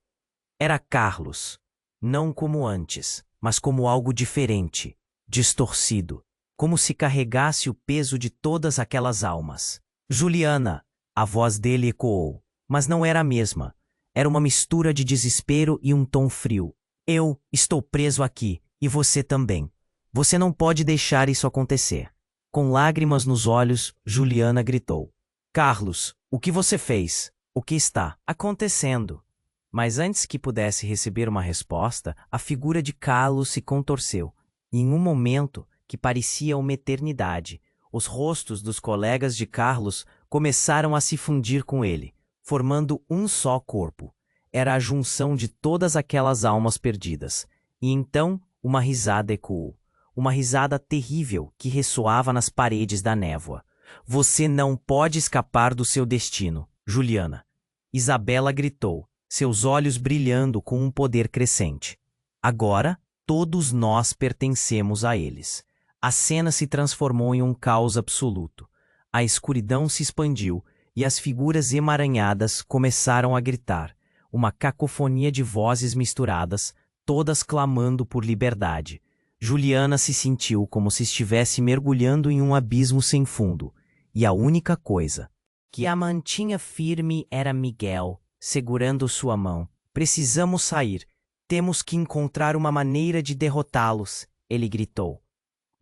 [SPEAKER 1] Era Carlos, não como antes, mas como algo diferente, distorcido, como se carregasse o peso de todas aquelas almas. Juliana, a voz dele ecoou, mas não era a mesma. Era uma mistura de desespero e um tom frio. Eu estou preso aqui, e você também. Você não pode deixar isso acontecer. Com lágrimas nos olhos, Juliana gritou. Carlos, o que você fez? O que está acontecendo? Mas antes que pudesse receber uma resposta, a figura de Carlos se contorceu. E em um momento que parecia uma eternidade, os rostos dos colegas de Carlos começaram a se fundir com ele, formando um só corpo. Era a junção de todas aquelas almas perdidas. E então uma risada ecoou. Uma risada terrível que ressoava nas paredes da névoa. Você não pode escapar do seu destino, Juliana. Isabela gritou, seus olhos brilhando com um poder crescente. Agora, todos nós pertencemos a eles. A cena se transformou em um caos absoluto. A escuridão se expandiu e as figuras emaranhadas começaram a gritar. Uma cacofonia de vozes misturadas, todas clamando por liberdade. Juliana se sentiu como se estivesse mergulhando em um abismo sem fundo, e a única coisa que a mantinha firme era Miguel, segurando sua mão. Precisamos sair. Temos que encontrar uma maneira de derrotá-los, ele gritou.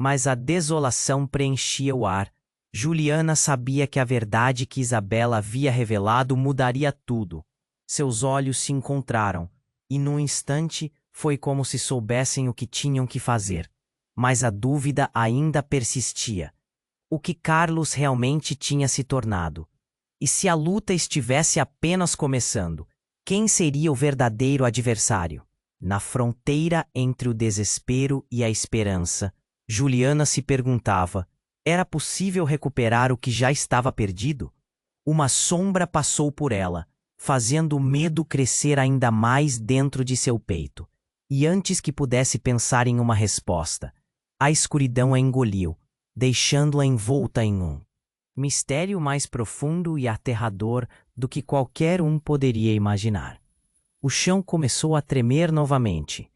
[SPEAKER 1] Mas a desolação preenchia o ar. Juliana sabia que a verdade que Isabela havia revelado mudaria tudo. Seus olhos se encontraram, e num instante foi como se soubessem o que tinham que fazer. Mas a dúvida ainda persistia. O que Carlos realmente tinha se tornado? E se a luta estivesse apenas começando, quem seria o verdadeiro adversário? Na fronteira entre o desespero e a esperança, Juliana se perguntava, era possível recuperar o que já estava perdido? Uma sombra passou por ela, fazendo o medo crescer ainda mais dentro de seu peito. E antes que pudesse pensar em uma resposta, a escuridão a engoliu, deixando-a envolta em um mistério mais profundo e aterrador do que qualquer um poderia imaginar. O chão começou a tremer novamente,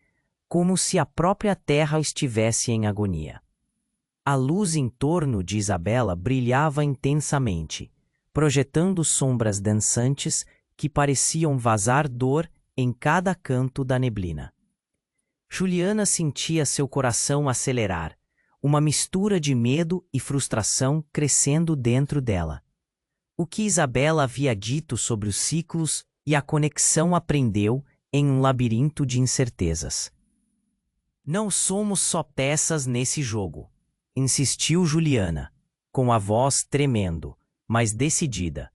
[SPEAKER 1] como se a própria terra estivesse em agonia. A luz em torno de Isabela brilhava intensamente, projetando sombras dançantes que pareciam vazar dor em cada canto da neblina. Juliana sentia seu coração acelerar, uma mistura de medo e frustração crescendo dentro dela. O que Isabela havia dito sobre os ciclos e a conexão aprendeu em um labirinto de incertezas. Não somos só peças nesse jogo, insistiu Juliana, com a voz tremendo, mas decidida.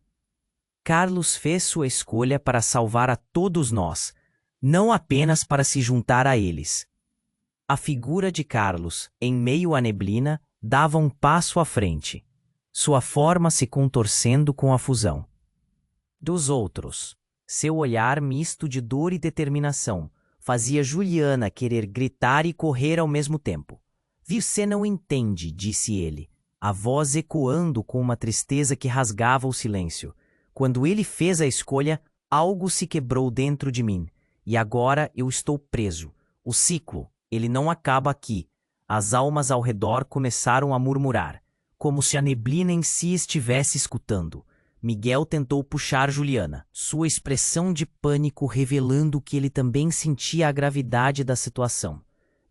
[SPEAKER 1] Carlos fez sua escolha para salvar a todos nós, não apenas para se juntar a eles. A figura de Carlos, em meio à neblina, dava um passo à frente, sua forma se contorcendo com a fusão dos outros. Seu olhar misto de dor e determinação fazia Juliana querer gritar e correr ao mesmo tempo. Você não entende, disse ele, a voz ecoando com uma tristeza que rasgava o silêncio. Quando ele fez a escolha, algo se quebrou dentro de mim, e agora eu estou preso. O ciclo, ele não acaba aqui. As almas ao redor começaram a murmurar, como se a neblina em si estivesse escutando. Miguel tentou puxar Juliana, sua expressão de pânico revelando que ele também sentia a gravidade da situação.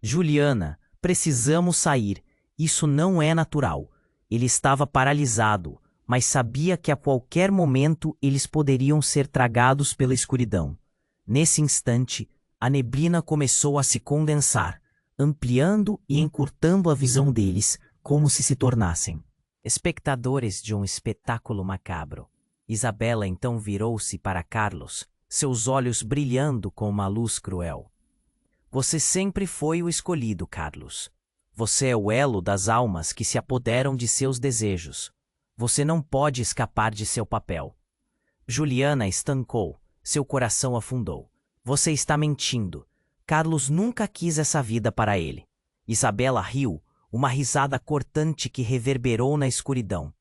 [SPEAKER 1] Juliana, precisamos sair. Isso não é natural. Ele estava paralisado, mas sabia que a qualquer momento eles poderiam ser tragados pela escuridão. Nesse instante, a neblina começou a se condensar, ampliando e encurtando a visão deles, como se tornassem espectadores de um espetáculo macabro. Isabela então virou-se para Carlos, seus olhos brilhando com uma luz cruel. Você sempre foi o escolhido, Carlos. Você é o elo das almas que se apoderam de seus desejos. Você não pode escapar de seu papel. Juliana estancou, seu coração afundou. Você está mentindo. Carlos nunca quis essa vida para ele. Isabela riu, uma risada cortante que reverberou na escuridão.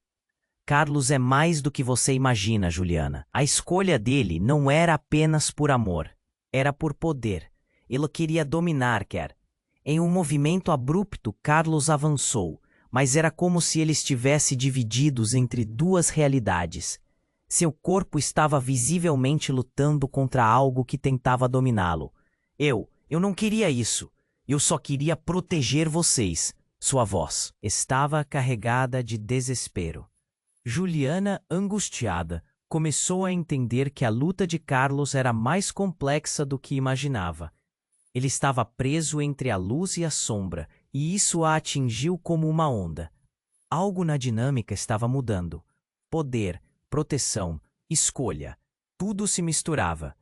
[SPEAKER 1] Carlos é mais do que você imagina, Juliana. A escolha dele não era apenas por amor. Era por poder. Ele queria dominar, quer. Em um movimento abrupto, Carlos avançou, mas era como se ele estivesse dividido entre duas realidades. Seu corpo estava visivelmente lutando contra algo que tentava dominá-lo. Eu não queria isso. Eu só queria proteger vocês. Sua voz estava carregada de desespero. Juliana, angustiada, começou a entender que a luta de Carlos era mais complexa do que imaginava. Ele estava preso entre a luz e a sombra, e isso a atingiu como uma onda. Algo na dinâmica estava mudando. Poder, proteção, escolha, tudo se misturava.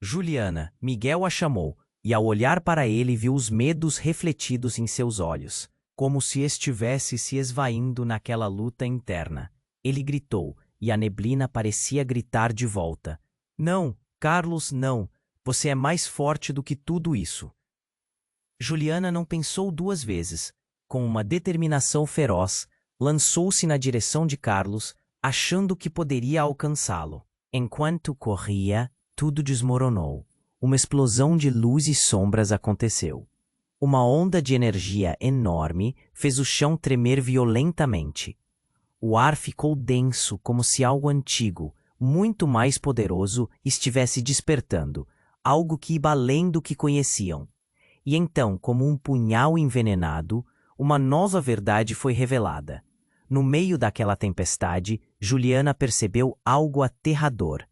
[SPEAKER 1] Juliana, Miguel a chamou, e ao olhar para ele viu os medos refletidos em seus olhos, como se estivesse se esvaindo naquela luta interna. Ele gritou, e a neblina parecia gritar de volta. Não, Carlos, não. Você é mais forte do que tudo isso. Juliana não pensou duas vezes. Com uma determinação feroz, lançou-se na direção de Carlos, achando que poderia alcançá-lo. Enquanto corria, tudo desmoronou. Uma explosão de luz e sombras aconteceu. Uma onda de energia enorme fez o chão tremer violentamente. O ar ficou denso, como se algo antigo, muito mais poderoso, estivesse despertando, algo que ia além do que conheciam. E então, como um punhal envenenado, uma nova verdade foi revelada. No meio daquela tempestade, Juliana percebeu algo aterrador.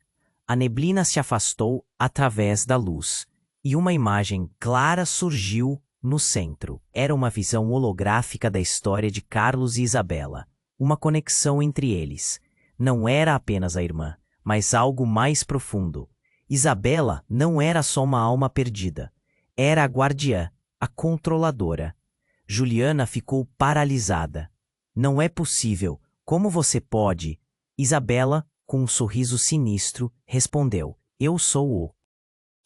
[SPEAKER 1] A neblina se afastou através da luz, e uma imagem clara surgiu no centro. Era uma visão holográfica da história de Carlos e Isabela. Uma conexão entre eles. Não era apenas a irmã, mas algo mais profundo. Isabela não era só uma alma perdida. Era a guardiã, a controladora. Juliana ficou paralisada. Não é possível. Como você pode? Isabela, com um sorriso sinistro, respondeu. Eu sou o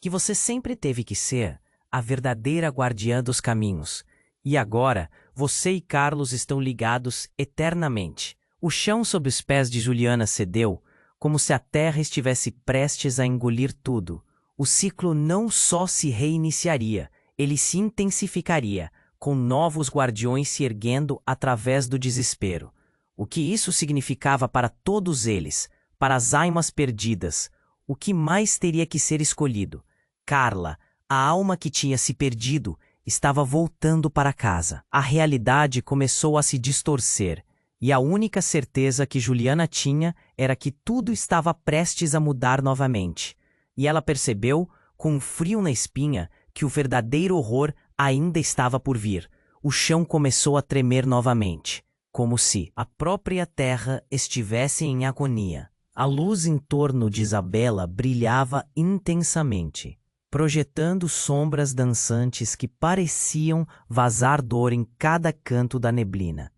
[SPEAKER 1] que você sempre teve que ser, a verdadeira guardiã dos caminhos. E agora, você e Carlos estão ligados eternamente. O chão sob os pés de Juliana cedeu, como se a terra estivesse prestes a engolir tudo. O ciclo não só se reiniciaria, ele se intensificaria, com novos guardiões se erguendo através do desespero. O que isso significava para todos eles, para as almas perdidas? O que mais teria que ser escolhido? Carla, a alma que tinha se perdido, estava voltando para casa. A realidade começou a se distorcer, e a única certeza que Juliana tinha era que tudo estava prestes a mudar novamente. E ela percebeu, com um frio na espinha, que o verdadeiro horror ainda estava por vir. O chão começou a tremer novamente, como se a própria terra estivesse em agonia. A luz em torno de Isabela brilhava intensamente, projetando sombras dançantes que pareciam vazar dor em cada canto da neblina.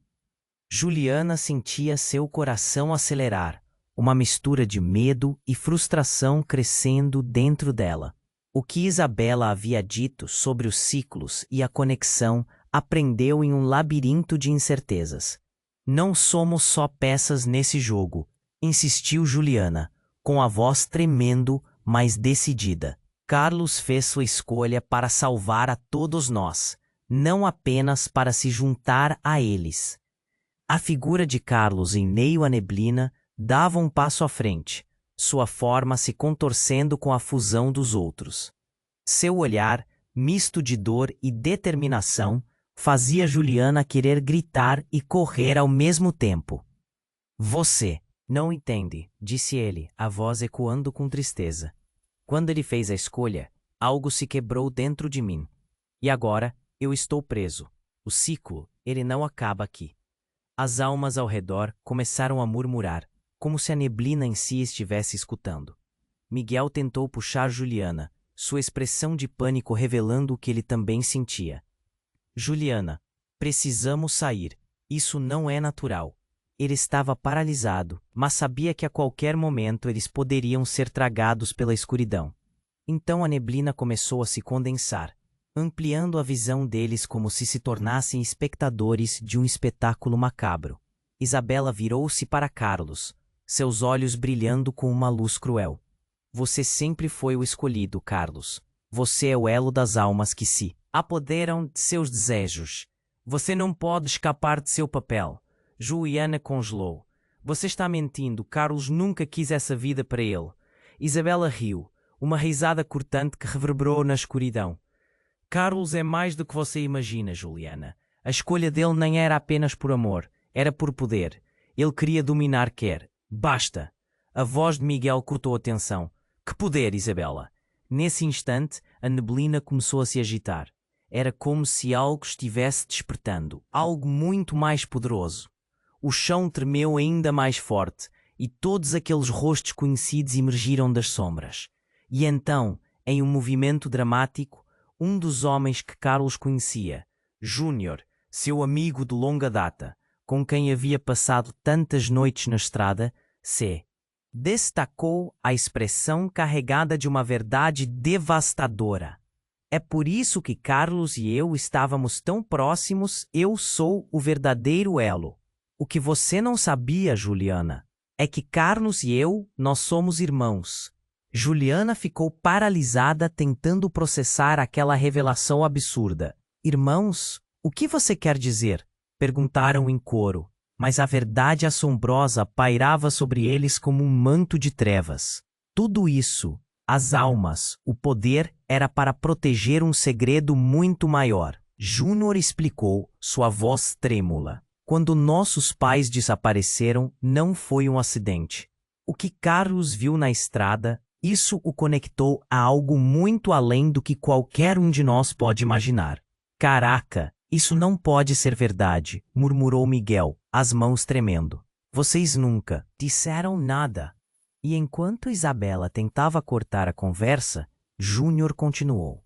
[SPEAKER 1] Juliana sentia seu coração acelerar, uma mistura de medo e frustração crescendo dentro dela. O que Isabela havia dito sobre os ciclos e a conexão aprendeu em um labirinto de incertezas. Não somos só peças nesse jogo, insistiu Juliana, com a voz tremendo, mas decidida. Carlos fez sua escolha para salvar a todos nós, não apenas para se juntar a eles. A figura de Carlos em meio à neblina dava um passo à frente, sua forma se contorcendo com a fusão dos outros. Seu olhar, misto de dor e determinação, fazia Juliana querer gritar e correr ao mesmo tempo. Você não entende, disse ele, a voz ecoando com tristeza. Quando ele fez a escolha, algo se quebrou dentro de mim. E agora, eu estou preso. O ciclo, ele não acaba aqui. As almas ao redor começaram a murmurar, como se a neblina em si estivesse escutando. Miguel tentou puxar Juliana, sua expressão de pânico revelando o que ele também sentia. Juliana, precisamos sair. Isso não é natural. Ele estava paralisado, mas sabia que a qualquer momento eles poderiam ser tragados pela escuridão. Então a neblina começou a se condensar, ampliando a visão deles como se tornassem espectadores de um espetáculo macabro. Isabela virou-se para Carlos, seus olhos brilhando com uma luz cruel. Você sempre foi o escolhido, Carlos. Você é o elo das almas que se apoderam de seus desejos. Você não pode escapar de seu papel. Juliana congelou. Você está mentindo. Carlos nunca quis essa vida para ele. Isabela riu, uma risada cortante que reverberou na escuridão. Carlos é mais do que você imagina, Juliana. A escolha dele nem era apenas por amor, era por poder. Ele queria dominar Quer. Basta! A voz de Miguel cortou a tensão. Que poder, Isabela? Nesse instante, a neblina começou a se agitar. Era como se algo estivesse despertando, algo muito mais poderoso. O chão tremeu ainda mais forte, e todos aqueles rostos conhecidos emergiram das sombras. E então, em um movimento dramático, um dos homens que Carlos conhecia, Júnior, seu amigo de longa data, com quem havia passado tantas noites na estrada, se destacou a expressão carregada de uma verdade devastadora. É por isso que Carlos e eu estávamos tão próximos. Eu sou o verdadeiro elo. O que você não sabia, Juliana, é que Carlos e eu, nós somos irmãos. Juliana ficou paralisada tentando processar aquela revelação absurda. Irmãos? O que você quer dizer? Perguntaram em coro, mas a verdade assombrosa pairava sobre eles como um manto de trevas. Tudo isso, as almas, o poder, era para proteger um segredo muito maior. Júnior explicou, sua voz trêmula. Quando nossos pais desapareceram, não foi um acidente. O que Carlos viu na estrada, isso o conectou a algo muito além do que qualquer um de nós pode imaginar. Caraca, isso não pode ser verdade, murmurou Miguel, as mãos tremendo. Vocês nunca disseram nada. E enquanto Isabela tentava cortar a conversa, Júnior continuou.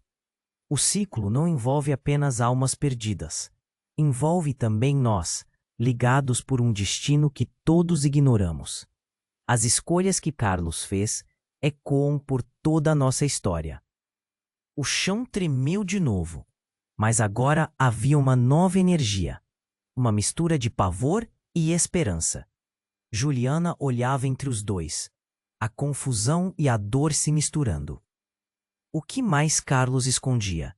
[SPEAKER 1] O ciclo não envolve apenas almas perdidas. Envolve também nós, ligados por um destino que todos ignoramos. As escolhas que Carlos fez ecoam por toda a nossa história. O chão tremeu de novo, mas agora havia uma nova energia, uma mistura de pavor e esperança. Juliana olhava entre os dois, a confusão e a dor se misturando. O que mais Carlos escondia?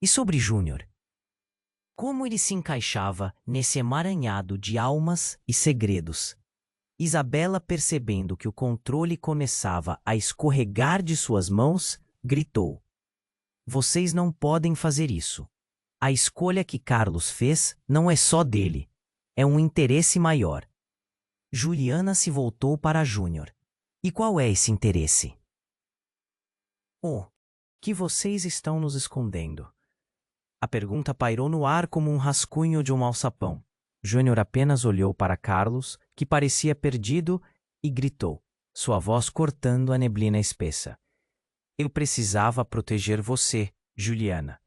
[SPEAKER 1] E sobre Júnior? Como ele se encaixava nesse emaranhado de almas e segredos? Isabela, percebendo que o controle começava a escorregar de suas mãos, gritou. Vocês não podem fazer isso. A escolha que Carlos fez não é só dele. É um interesse maior. Juliana se voltou para Júnior. E qual é esse interesse? Oh, que vocês estão nos escondendo? A pergunta pairou no ar como um rascunho de um alçapão. Júnior apenas olhou para Carlos, que parecia perdido, e gritou, sua voz cortando a neblina espessa. Eu precisava proteger você, Juliana.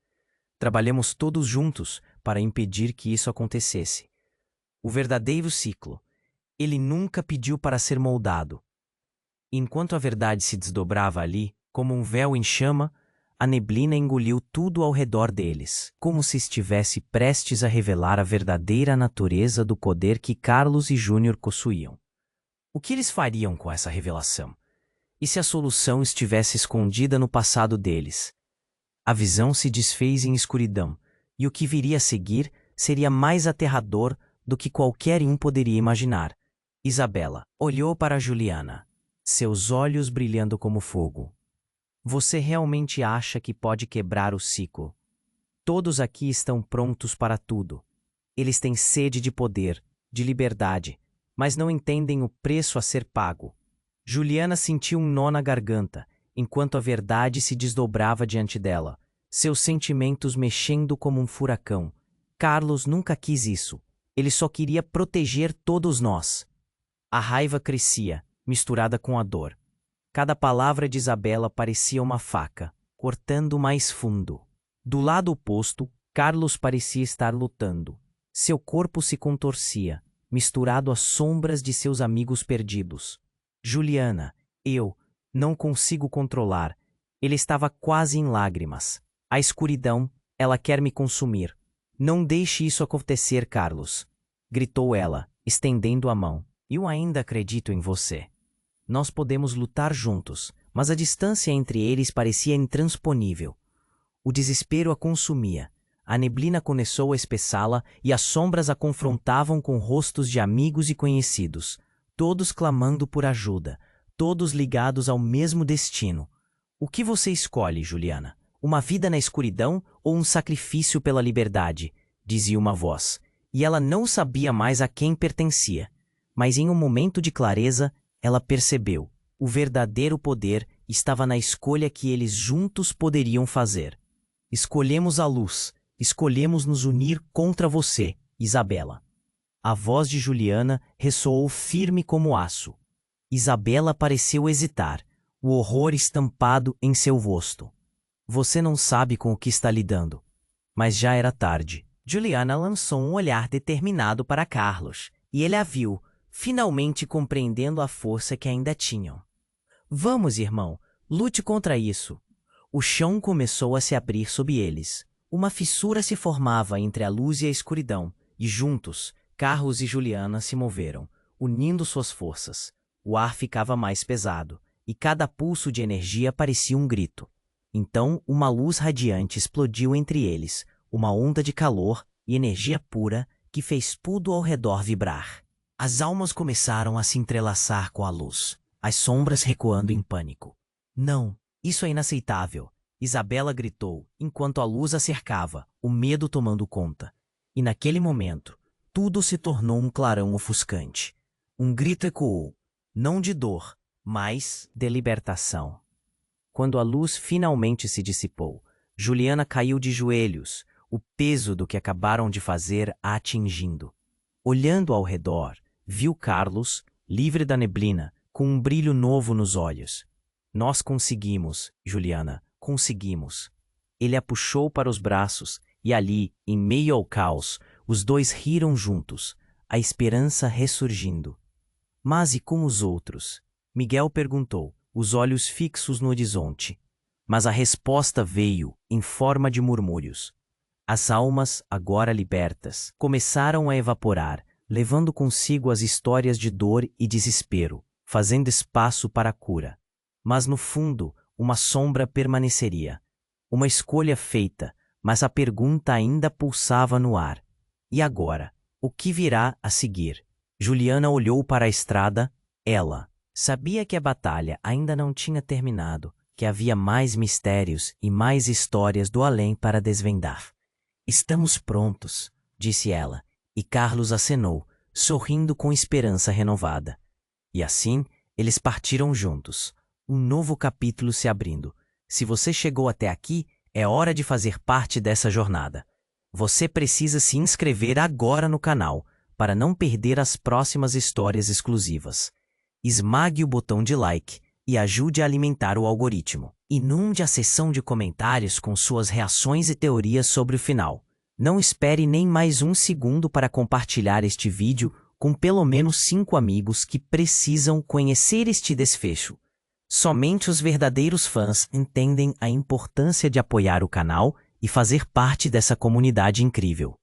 [SPEAKER 1] Trabalhamos todos juntos para impedir que isso acontecesse. O verdadeiro ciclo. Ele nunca pediu para ser moldado. Enquanto a verdade se desdobrava ali, como um véu em chama, a neblina engoliu tudo ao redor deles, como se estivesse prestes a revelar a verdadeira natureza do poder que Carlos e Júnior possuíam. O que eles fariam com essa revelação? E se a solução estivesse escondida no passado deles? A visão se desfez em escuridão, e o que viria a seguir seria mais aterrador do que qualquer um poderia imaginar. Isabela olhou para Juliana, seus olhos brilhando como fogo. Você realmente acha que pode quebrar o ciclo? Todos aqui estão prontos para tudo. Eles têm sede de poder, de liberdade, mas não entendem o preço a ser pago. Juliana sentiu um nó na garganta, enquanto a verdade se desdobrava diante dela, seus sentimentos mexendo como um furacão. Carlos nunca quis isso. Ele só queria proteger todos nós. A raiva crescia, misturada com a dor. Cada palavra de Isabela parecia uma faca, cortando mais fundo. Do lado oposto, Carlos parecia estar lutando. Seu corpo se contorcia, misturado às sombras de seus amigos perdidos. Juliana, eu não consigo controlar. Ele estava quase em lágrimas. A escuridão, ela quer me consumir. Não deixe isso acontecer, Carlos, gritou ela, estendendo a mão. Eu ainda acredito em você. Nós podemos lutar juntos, mas a distância entre eles parecia intransponível. O desespero a consumia. A neblina começou a espessá-la e as sombras a confrontavam com rostos de amigos e conhecidos, todos clamando por ajuda, todos ligados ao mesmo destino. O que você escolhe, Juliana? Uma vida na escuridão ou um sacrifício pela liberdade? Dizia uma voz, e ela não sabia mais a quem pertencia. Mas em um momento de clareza, ela percebeu. O verdadeiro poder estava na escolha que eles juntos poderiam fazer. Escolhemos a luz, escolhemos nos unir contra você, Isabela. A voz de Juliana ressoou firme como aço. Isabela pareceu hesitar, o horror estampado em seu rosto. Você não sabe com o que está lidando. Mas já era tarde. Juliana lançou um olhar determinado para Carlos, e ele a viu, finalmente compreendendo a força que ainda tinham. Vamos, irmão, lute contra isso. O chão começou a se abrir sob eles. Uma fissura se formava entre a luz e a escuridão, e juntos, Carlos e Juliana se moveram, unindo suas forças. O ar ficava mais pesado, e cada pulso de energia parecia um grito. Então, uma luz radiante explodiu entre eles, uma onda de calor e energia pura que fez tudo ao redor vibrar. As almas começaram a se entrelaçar com a luz, as sombras recuando em pânico. Não, isso é inaceitável, Isabela gritou, enquanto a luz a cercava, o medo tomando conta. E naquele momento, tudo se tornou um clarão ofuscante. Um grito ecoou, não de dor, mas de libertação. Quando a luz finalmente se dissipou, Juliana caiu de joelhos, o peso do que acabaram de fazer a atingindo. Olhando ao redor, viu Carlos, livre da neblina, com um brilho novo nos olhos. Nós conseguimos, Juliana, conseguimos. Ele a puxou para os braços e ali, em meio ao caos, os dois riram juntos, a esperança ressurgindo. Mas e com os outros? Miguel perguntou, os olhos fixos no horizonte. Mas a resposta veio em forma de murmúrios. As almas, agora libertas, começaram a evaporar, levando consigo as histórias de dor e desespero, fazendo espaço para a cura. Mas no fundo, uma sombra permaneceria. Uma escolha feita, mas a pergunta ainda pulsava no ar. E agora? O que virá a seguir? Juliana olhou para a estrada. Ela sabia que a batalha ainda não tinha terminado, que havia mais mistérios e mais histórias do além para desvendar. Estamos prontos, disse ela, e Carlos acenou, sorrindo com esperança renovada. E assim, eles partiram juntos, um novo capítulo se abrindo. Se você chegou até aqui, é hora de fazer parte dessa jornada. Você precisa se inscrever agora no canal, para não perder as próximas histórias exclusivas. Esmague o botão de like e ajude a alimentar o algoritmo. Inunde a seção de comentários com suas reações e teorias sobre o final. Não espere nem mais um segundo para compartilhar este vídeo com pelo menos 5 amigos que precisam conhecer este desfecho. Somente os verdadeiros fãs entendem a importância de apoiar o canal e fazer parte dessa comunidade incrível.